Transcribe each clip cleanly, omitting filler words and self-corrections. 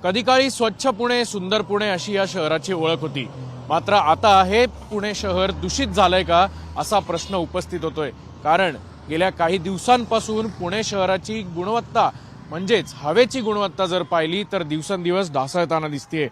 कधी काळी स्वच्छ पुणे, सुंदर पुणे अशी या शहराची ओळख होती. मात्र आता हे पुणे शहर दूषित झालंय का असा प्रश्न उपस्थित होतोय. कारण गेल्या काही दिवसांपासून पुणे शहराची गुणवत्ता म्हणजेच हवेची गुणवत्ता जर पाहिली तर दिवसेंदिवस ढासळताना दिसतेय.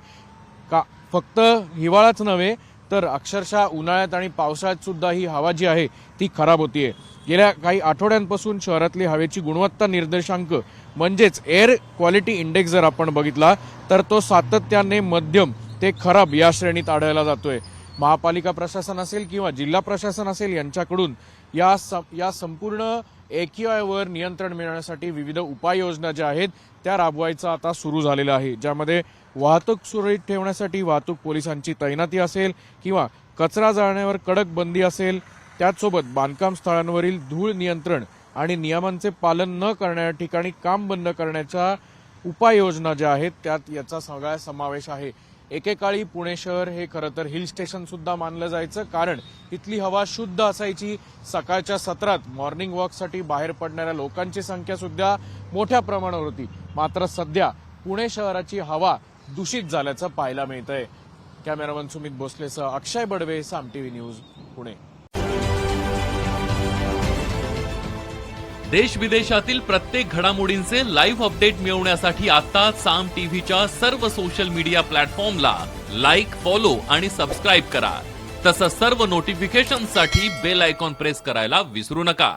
का फक्त हिवाळाच नव्हे तर अक्षरशः उन्हाळ्यात आणि पावसाळ्यात सुद्धा ही हवा जी आहे ती खराब होतीये. गेल्या काही आठवड्यांपासून शहरातली हवेची गुणवत्ता निर्देशांक म्हणजेच एअर क्वालिटी इंडेक्स जर आपण बघितला तर तो सातत्याने मध्यम ते खराब या श्रेणीत आढळला जातोय. महापालिका प्रशासन असेल किंवा जिल्हा प्रशासन असेल यांच्याकडून या संपूर्ण AQI वर नियंत्रण मिळवण्यासाठी विविध उपाययोजना ज्या आहेत त्या राबवायचं आता सुरू झालेलं आहे. ज्यामध्ये वाहतूक सुरळीत ठेवण्यासाठी वाहतूक पोलिसांची तैनाती असेल किंवा कचरा जाळण्यावर कडक बंदी असेल, त्याचसोबत बांधकाम स्थळांवरील धूळ नियंत्रण आणि नियमांचे पालन न करणाऱ्या ठिकाणी काम बंद करण्याच्या उपाययोजना ज्या आहेत त्यात याचा सगळा समावेश आहे. एकेकाळी पुणे शहर हे खरं तर हिल स्टेशन सुद्धा मानलं जायचं, कारण इथली हवा शुद्ध असायची. सकाळच्या सत्रात मॉर्निंग वॉकसाठी बाहेर पडणाऱ्या लोकांची संख्या सुद्धा मोठ्या प्रमाणावर होती. मात्र सध्या पुणे शहराची हवा दूषित झाल्याचं पाहायला मिळतंय. कॅमेरामन सुमित भोसलेसह अक्षय बडवे, साम टीव्ही न्यूज, पुणे. देश विदेशातील प्रत्येक घडामोडींचे लाईव्ह अपडेट मिळवण्यासाठी आता साम टीव्हीच्या सर्व सोशल मीडिया प्लॅटफॉर्मला लाईक, फॉलो आणि सबस्क्राईब करा. तसंच सर्व नोटिफिकेशनसाठी बेल आयकॉन प्रेस करायला विसरू नका.